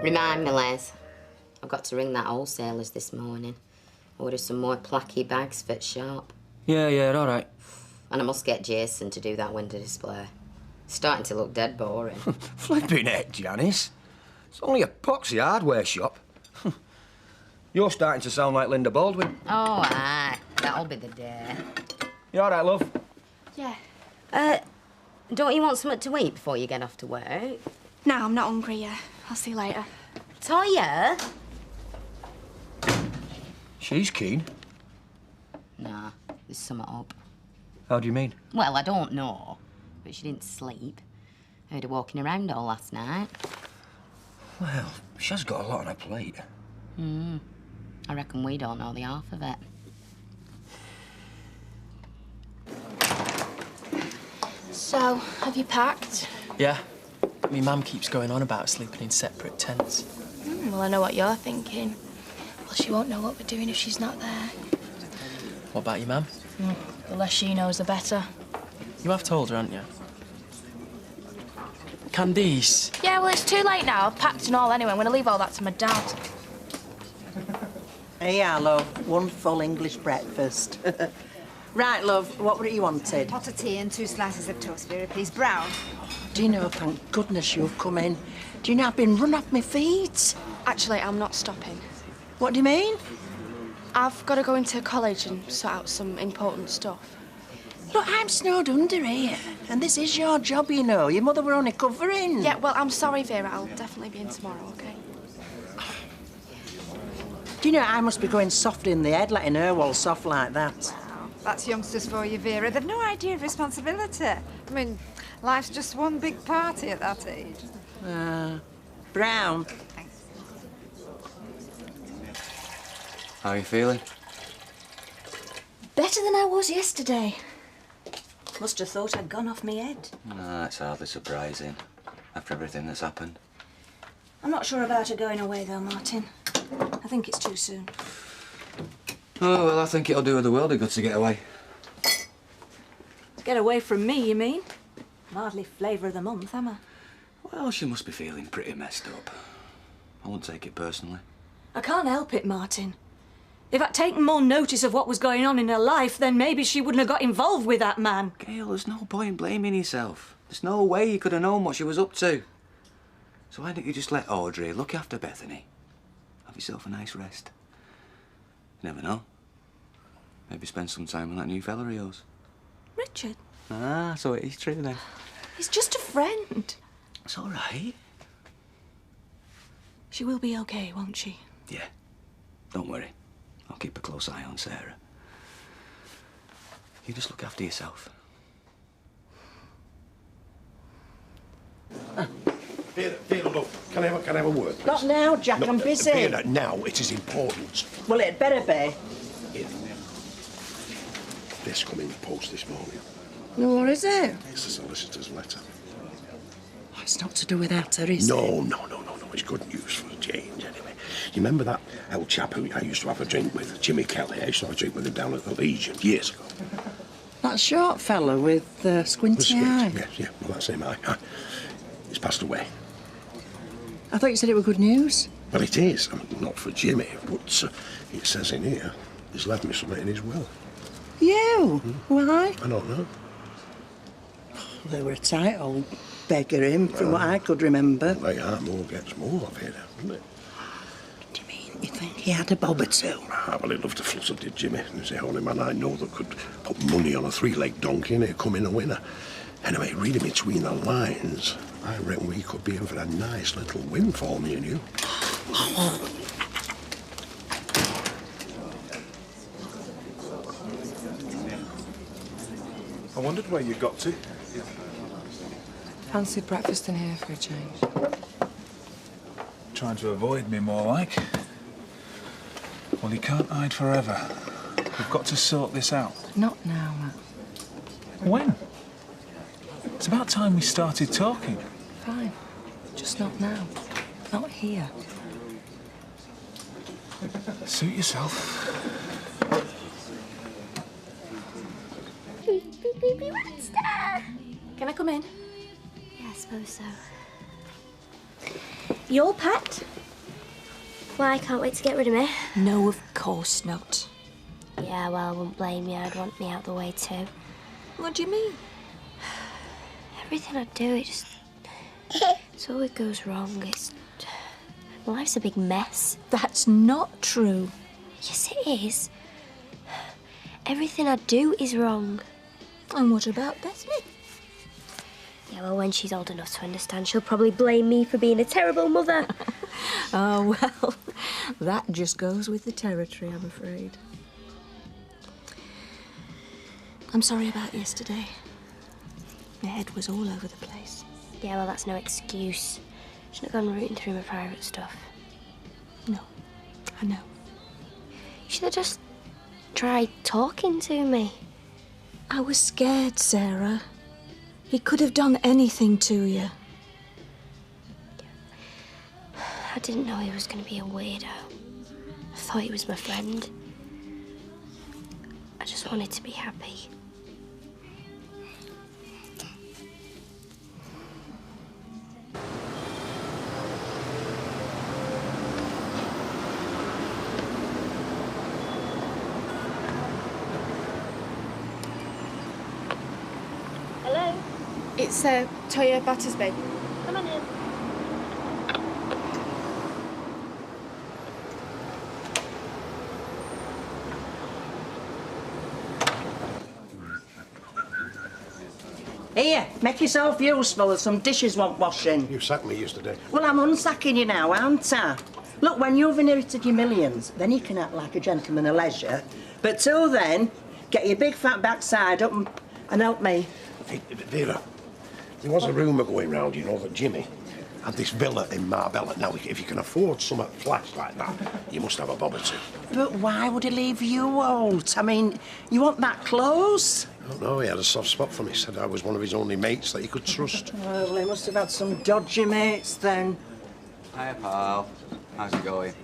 Remind me, Les. I've got to ring that wholesalers this morning. Order some more placky bags for the shop. Yeah, all right. And I must get Jason to do that window display. It's starting to look dead boring. Flipping heck, Janice. It's only a poxy hardware shop. You're starting to sound like Linda Baldwin. Oh, aye. That'll be the day. You all right, love? Yeah. Don't you want something to eat before you get off to work? No, I'm not hungry yet. I'll see you later. Toya? She's keen. Nah, there's something up. How do you mean? Well, I don't know, but she didn't sleep. I heard her walking around all last night. Well, she has got a lot on her plate. I reckon we don't know the half of it. So, have you packed? Yeah. Me mum keeps going on about sleeping in separate tents. Well, I know what you're thinking. Well, she won't know what we're doing if she's not there. What about your mum? The less she knows, the better. You have told her, haven't you? Candice. Yeah, well, it's too late now. I've packed and all anyway. I'm going to leave all that to my dad. Hey, love. One full English breakfast. Right, love, what were it you wanted? Pot of tea and 2 slices of toast, Vera, please. Brown. Do you know, thank goodness you've come in. Do you know I've been run off my feet? Actually, I'm not stopping. What do you mean? I've got to go into college and sort out some important stuff. Look, I'm snowed under here, and this is your job, you know. Your mother were only covering. Yeah, well, I'm sorry, Vera. I'll definitely be in tomorrow, OK? Do you know, I must be going soft in the head, letting her waltz off like that. That's youngsters for you, Vera. They've no idea of responsibility. I mean, life's just one big party at that age. Brown. Thanks. How are you feeling? Better than I was yesterday. Must have thought I'd gone off my head. No, it's hardly surprising, after everything that's happened. I'm not sure about her going away, though, Martin. I think it's too soon. Oh, well, I think it'll do her the world of good to get away. To get away from me, you mean? I'm hardly flavour of the month, am I? Well, she must be feeling pretty messed up. I won't take it personally. I can't help it, Martin. If I'd taken more notice of what was going on in her life, then maybe she wouldn't have got involved with that man. Gail, there's no point blaming yourself. There's no way you could have known what she was up to. So why don't you just let Audrey look after Bethany? Have yourself a nice rest. You never know. Maybe spend some time with that new fella of yours. Richard? Ah, so it is true then. He's just a friend. It's all right. She will be OK, won't she? Yeah. Don't worry. I'll keep a close eye on Sarah. You just look after yourself. Vera, look, can I have a word, please? Not now, Jack, I'm busy. Vera, now, it is important. Well, it'd better be. Here. This come in the post this morning. No, what is it? It's the solicitor's letter. Oh, it's not to do with that, is it? No. It's good news for a change, anyway. You remember that old chap who I used to have a drink with, Jimmy Kelly? I used to have a drink with him down at the Legion years ago. That short fella with squinty eye? Yeah, well, that's him. He's passed away. I thought you said it were good news. Well, it is. I mean, not for Jimmy, but it says in here he's left me something in his will. You? Why? I don't know. They were a tight old beggar, him, from what I could remember. They are, more gets more of it, isn't it? Do you mean you think he had a bob or two? Ah, well, he'd love to flutter, did Jimmy. He's the only man I know that could put money on a 3-leg donkey and he'd come in a winner. Anyway, reading between the lines, I reckon we could be in for a nice little windfall, me and you. I wondered where you got to. Fancied breakfast in here for a change. Trying to avoid me, more like. Well, you can't hide forever. We've got to sort this out. Not now, Matt. When? It's about time we started talking. Fine. Just not now. Not here. Suit yourself. Can I come in? Yeah, I suppose so. You all packed? Why, I can't wait to get rid of me. No, of course not. Yeah, well, I wouldn't blame you. I'd want me out the way too. What do you mean? Everything I do, it always goes wrong. Life's a big mess. That's not true. Yes, it is. Everything I do is wrong. And what about Bethany? Yeah, well, when she's old enough to understand, she'll probably blame me for being a terrible mother. Oh, well, that just goes with the territory, I'm afraid. I'm sorry about yesterday. My head was all over the place. Yeah, well, that's no excuse. Shouldn't have gone rooting through my private stuff. No, I know. You should have just tried talking to me. I was scared, Sarah. He could have done anything to you. I didn't know he was going to be a weirdo. I thought he was my friend. I just wanted to be happy. Hello? It's Toya Battersby. Come on in. Here, make yourself useful. There's some dishes want washing. You sacked me yesterday. Well, I'm unsacking you now, aren't I? Look, when you've inherited your millions, then you can act like a gentleman of leisure. But till then, get your big fat backside up and help me. Hey, Vera, there was a rumour going round, you know, that Jimmy had this villa in Marbella. Now, if you can afford some flash like that, you must have a bob or two. But why would he leave you out? I mean, you want that close? I don't know, he had a soft spot for me. He said I was one of his only mates that he could trust. Well, he must have had some dodgy mates then. Hiya, pal. How's it going?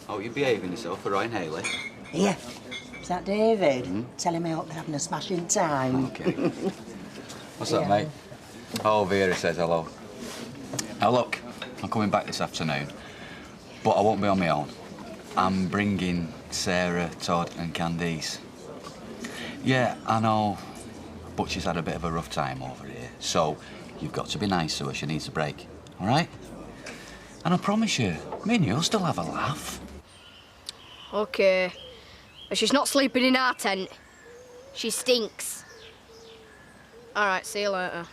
Oh, you're behaving yourself for Ryan Haley. Here, is that David? Tell him I hope they're having a smashing time. Okay. What's up, mate? Oh, Vera says hello. Now, look, I'm coming back this afternoon, but I won't be on my own. I'm bringing Sarah, Todd and Candice. Yeah, I know, but she's had a bit of a rough time over here, so you've got to be nice to her. She needs a break, all right? And I promise you, me and you'll still have a laugh. OK. But she's not sleeping in our tent. She stinks. All right, see you later.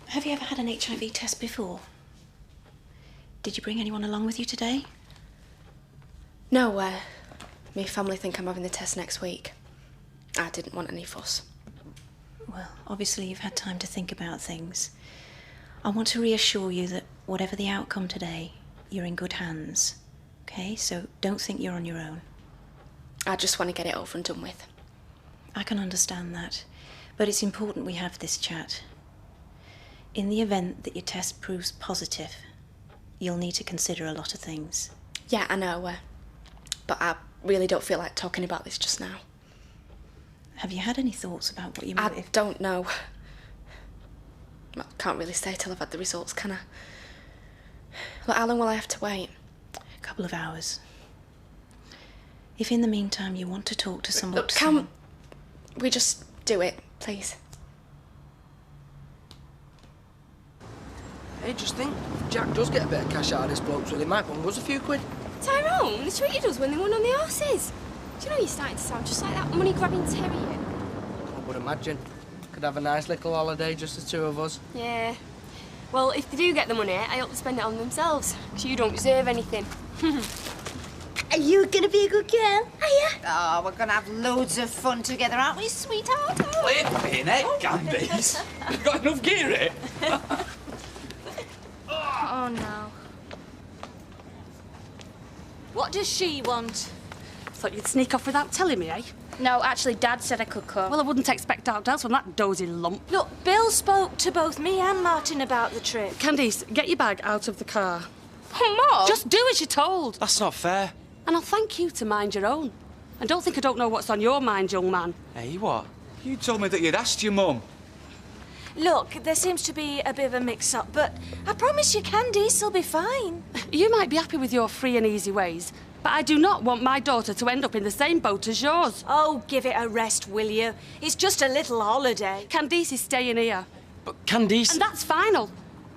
Have you ever had an HIV test before? Did you bring anyone along with you today? No, my family think I'm having the test next week. I didn't want any fuss. Well, obviously you've had time to think about things. I want to reassure you that whatever the outcome today, you're in good hands. Okay, so don't think you're on your own. I just want to get it over and done with. I can understand that, but it's important we have this chat. In the event that your test proves positive, you'll need to consider a lot of things. Yeah, I know, but I really don't feel like talking about this just now. Have you had any thoughts about what you might... I don't know. I can't really say till I've had the results, can I? Look, how long will I have to wait? A couple of hours. If in the meantime you want to talk to someone... Look, can we just do it, please? Hey, just think, if Jack does get a bit of cash out of this bloke, so they might bung us a few quid. Tyrone, they treated us when they won on the horses. Do you know you're starting to sound just like that money-grabbing terrier? I would imagine. Could have a nice little holiday, just the two of us. Yeah. Well, if they do get the money, I hope they spend it on themselves, because you don't deserve anything. Are you gonna be a good girl? Are you? Oh, we're gonna have loads of fun together, aren't we, sweetheart? Wait a minute, Candice. You've got enough gear in it? Oh, no. What does she want? Thought you'd sneak off without telling me, eh? No, actually, Dad said I could come. Well, I wouldn't expect out else from that dozy lump. Look, Bill spoke to both me and Martin about the trip. Candice, get your bag out of the car. Oh, Mom! Just do as you're told. That's not fair. And I'll thank you to mind your own. And don't think I don't know what's on your mind, young man. Hey, what? You told me that you'd asked your mum. Look, there seems to be a bit of a mix-up, but I promise you Candice will be fine. You might be happy with your free and easy ways, but I do not want my daughter to end up in the same boat as yours. Oh, give it a rest, will you? It's just a little holiday. Candice is staying here. But Candice... And that's final.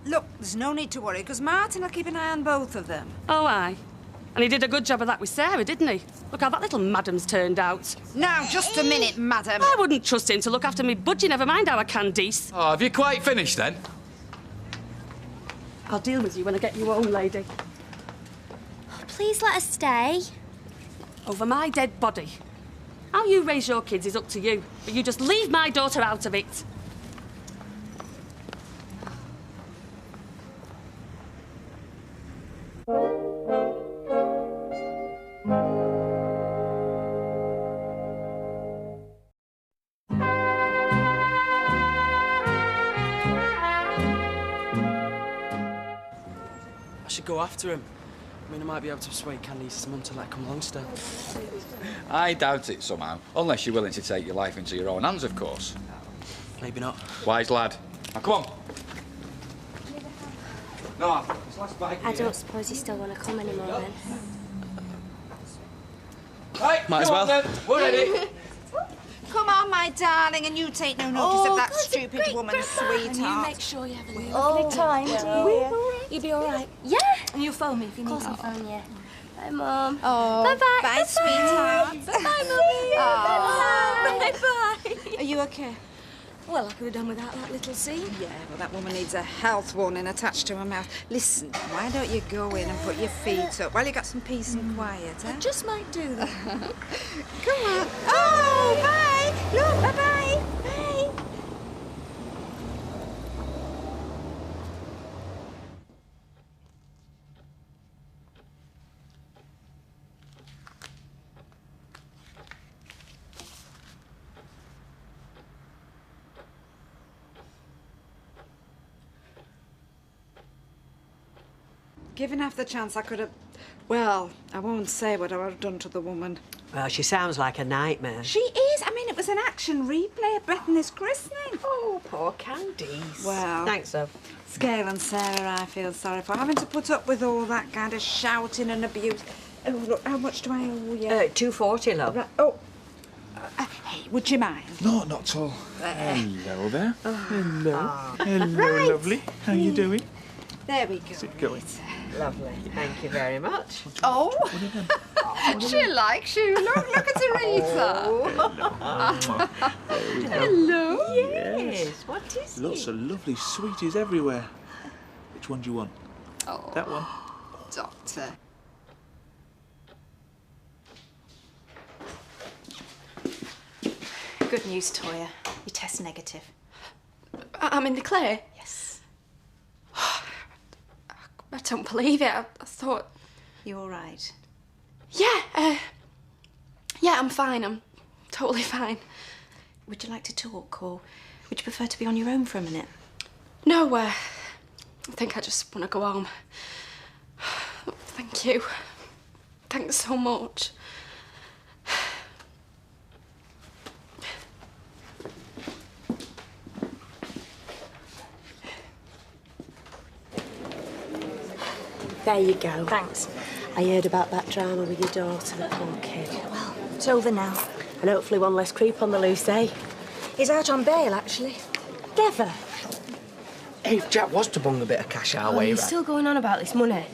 Look, there's no need to worry, because Martin will keep an eye on both of them. Oh, aye. And he did a good job of that with Sarah, didn't he? Look how that little madam's turned out. Now, just a minute, madam. I wouldn't trust him to look after me budgie, never mind our Candice. Oh, have you quite finished, then? I'll deal with you when I get you home, lady. Please let us stay. Over my dead body. How you raise your kids is up to you, but you just leave my daughter out of it. I should go after him. I mean, I might be able to persuade Candice's mum to let her come along still. I doubt it somehow. Unless you're willing to take your life into your own hands, of course. Maybe not. Wise lad. Now, come on. No, this last bike. I don't suppose you still want to come anymore then. Right, might as come on, well. Then. We're ready. Come on, my darling, and you take no notice of that stupid woman, sweetheart. And you make sure you have a lovely time, dear. You'll be all right. Yeah. And you'll phone me if you need Of me. course I'll phone you. Bye, Mum. Oh, Bye-bye. bye, sweetheart. Bye, Mummy. Bye-bye. Are you okay? Well, I could have done without that little scene. Yeah, well, that woman needs a health warning attached to her mouth. Listen, why don't you go in and put your feet up while you got some peace and quiet, eh? I just might do that. Come on. Oh, bye. Look, bye-bye. Bye. Given half the chance, I could have... Well, I won't say what I would have done to the woman. Well, she sounds like a nightmare. She is. I mean, it was an action replay of Bethany's christening. Oh, poor Candice. Well... Thanks, though. Scale and Sarah, I feel sorry for having to put up with all that kind of shouting and abuse. Oh, look, how much do I owe you? $2.40, love. Right. Oh. Hey, would you mind? No, not at all. Hello there. Hello. Oh. Hello, Right. lovely. How you doing? There we go. How's it going? Lovely. Thank you very much. Oh. She likes you. Look at Teresa. Hello. Yes. What is Lots it? of lovely sweeties everywhere. Which one do you want? Oh. That one? Doctor. Good news, Toya. Your test's negative. I'm in the clear? Yes. I don't believe it. I thought... You all right? Yeah, I'm fine. I'm totally fine. Would you like to talk, or would you prefer to be on your own for a minute? No, I think I just want to go home. Thank you. Thanks so much. There you go. Thanks. I heard about that drama with your daughter, the poor kid. Well, it's over now. And hopefully one less creep on the loose, eh? He's out on bail, actually. Never. Hey, if Jack was to bung a bit of cash our Oh, way, you're right? still going on about this money?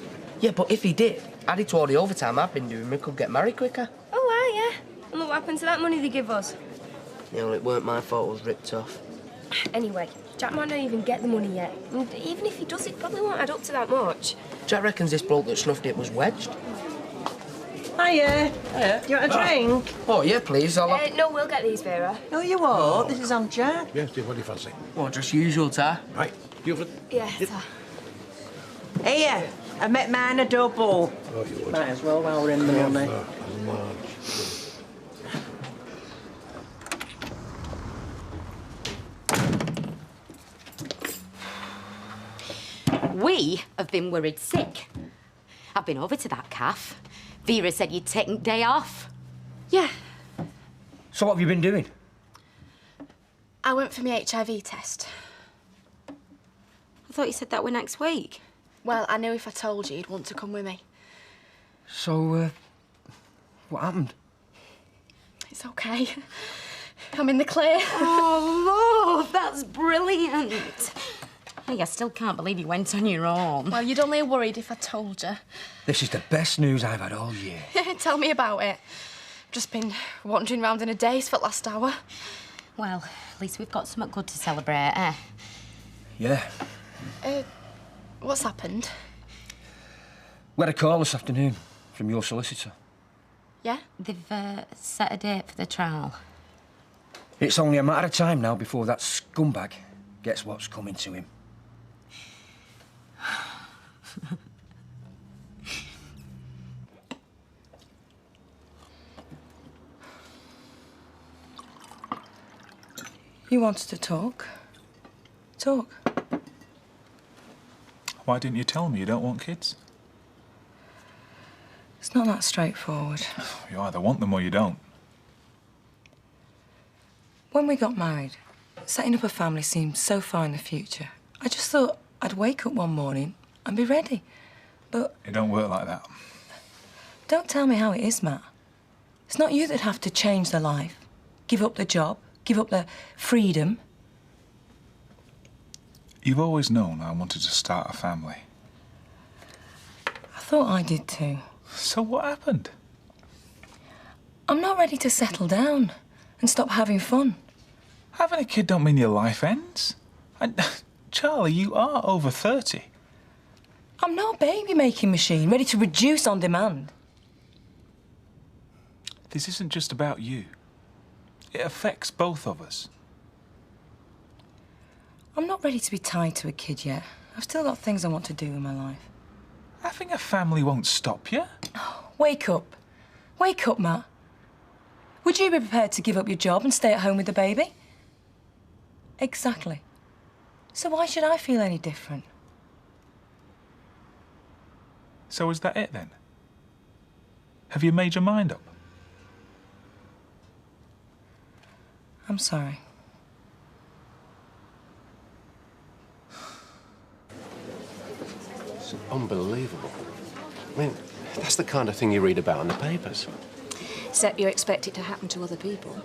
Yeah, but if he did, added to all the overtime I've been doing, we could get married quicker. Oh, right, yeah. And look what happened to that money they give us. Yeah, well, it weren't my fault it was ripped off. Anyway, Jack might not even get the money yet. And even if he does, it probably won't add up to that much. Jack reckons this bloke that snuffed it was wedged. Hiya. Yeah. Do you want a drink? Oh, yeah, please. I'll have... No, we'll get these, Vera. No, you won't. This is on Jack. Yes, dear, what do you fancy? Oh, just usual, Tar. Right, Buford. Yeah, Here, I met mine a double. Oh, you would. Might as well while we're in the money. We have been worried sick. I've been over to that calf. Vera said you'd taken day off. Yeah, So what have you been doing? I went for my HIV test. I thought you said that were next week. Well, I knew if I told you, you'd want to come with me. So, what happened? It's okay. I'm in the clear. Oh, love, that's brilliant. Hey, I still can't believe you went on your own. Well, you'd only have worried if I told you. This is the best news I've had all year. Tell me about it. Just been wandering round in a daze for the last hour. Well, at least we've got something good to celebrate, eh? Yeah. What's happened? We had a call this afternoon from your solicitor. Yeah? They've set a date for the trial. It's only a matter of time now before that scumbag gets what's coming to him. You wanted to talk? Talk. Why didn't you tell me you don't want kids? It's not that straightforward. You either want them or you don't. When we got married, setting up a family seemed so far in the future. I just thought I'd wake up one morning and be ready. But It don't work like that. don't tell me how it is, Matt. It's not you that have to change the life, give up the job, give up the freedom. You've always known I wanted to start a family. I thought I did too. So what happened? I'm not ready to settle down and stop having fun. Having a kid don't mean your life ends. And, Charlie, you are over 30. I'm not a baby-making machine, ready to reduce on demand. This isn't just about you. It affects both of us. I'm not ready to be tied to a kid yet. I've still got things I want to do in my life. Having a family won't stop you. Wake up. Wake up, Matt. Would you be prepared to give up your job and stay at home with the baby? Exactly. So why should I feel any different? So is that it then? Have you made your mind up? I'm sorry. It's unbelievable. I mean, that's the kind of thing you read about in the papers. Except you expect it to happen to other people.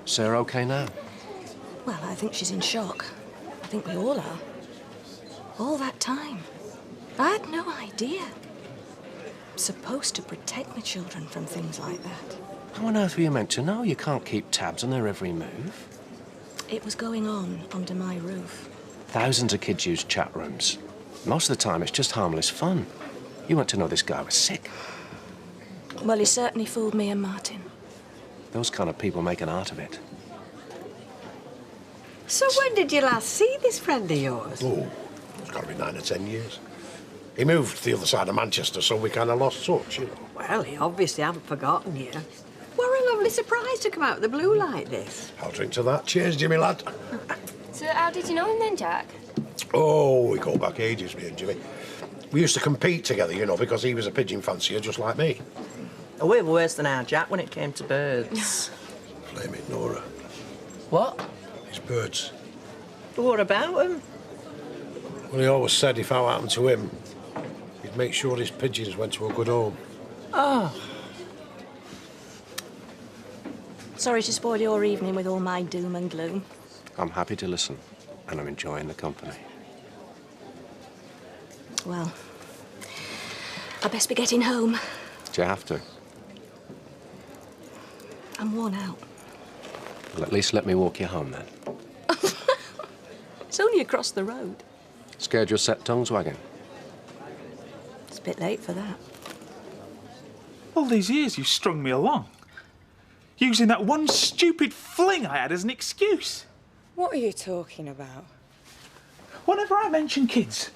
Sarah okay now? Well, I think she's in shock. I think we all are. All that time. I had no idea. I'm supposed to protect my children from things like that. How on earth were you meant to know? You can't keep tabs on their every move. It was going on under my roof. Thousands of kids use chat rooms. Most of the time, it's just harmless fun. You want to know this guy was sick. Well, he certainly fooled me and Martin. Those kind of people make an art of it. So when did you last see this friend of yours? Oh, it's got to be 9 or 10 years. He moved to the other side of Manchester, so we kind of lost touch, you know. Well, he obviously haven't forgotten you. What a lovely surprise to come out of the blue like this. I'll drink to that. Cheers, Jimmy lad. So how did you know him then, Jack? Oh, we go back ages, me and Jimmy. We used to compete together, you know, because he was a pigeon fancier just like me. Oh, we were worse than our Jack when it came to birds. Blame it, Nora. What? His birds. What about him? Well, he always said if that happened to him, he'd make sure his pigeons went to a good home. Oh. Sorry to spoil your evening with all my doom and gloom. I'm happy to listen, and I'm enjoying the company. Well, I best be getting home. Do you have to? I'm worn out. Well, at least let me walk you home, then. It's only across the road. Scared you'll set tongues wagging? It's a bit late for that. All these years you've strung me along. Using that one stupid fling I had as an excuse. What are you talking about? Whenever I mention kids,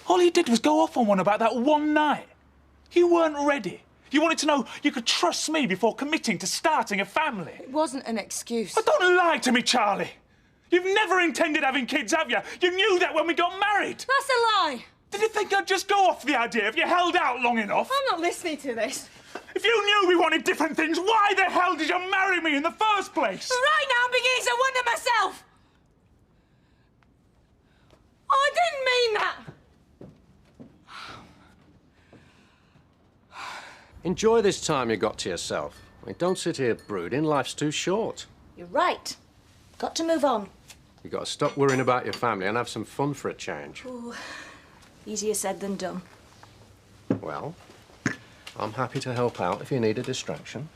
all you did was go off on one about that one night. You weren't ready. You wanted to know you could trust me before committing to starting a family. It wasn't an excuse. But don't lie to me, Charlie. You've never intended having kids, have you? You knew that when we got married. That's a lie. Did you think I'd just go off the idea if you held out long enough? I'm not listening to this. If you knew we wanted different things, why the hell did you marry me in the first place? Right now I'm beginning to wonder myself. Oh, I didn't mean that. Enjoy this time you got to yourself. I mean, don't sit here brooding. Life's too short. You're right. Got to move on. You got to stop worrying about your family and have some fun for a change. Ooh, easier said than done. Well, I'm happy to help out if you need a distraction.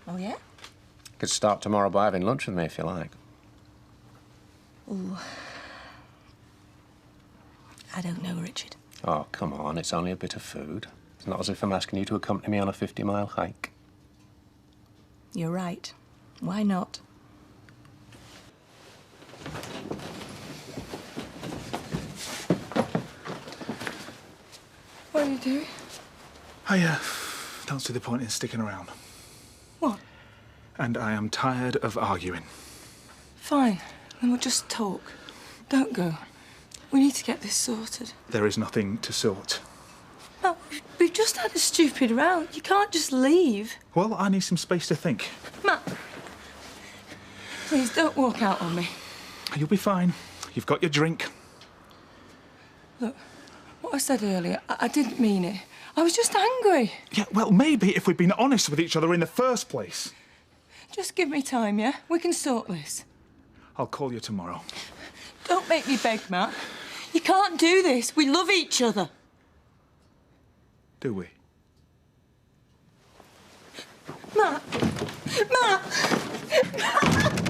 Oh, yeah? You could start tomorrow by having lunch with me if you like. Ooh. I don't know, Richard. Oh, come on. It's only a bit of food. It's not as if I'm asking you to accompany me on a 50-mile hike. You're right. Why not? What are you doing? I don't see the point in sticking around. What? And I am tired of arguing. Fine. Then we'll just talk. Don't go. We need to get this sorted. There is nothing to sort. No, we've just had a stupid row. You can't just leave. Well, I need some space to think. Matt, please don't walk out on me. You'll be fine. You've got your drink. Look, what I said earlier, I didn't mean it. I was just angry. Yeah, well, maybe if we'd been honest with each other in the first place. Just give me time, yeah? We can sort this. I'll call you tomorrow. Don't make me beg, Matt. You can't do this. We love each other. Do we? Matt! Matt! Matt!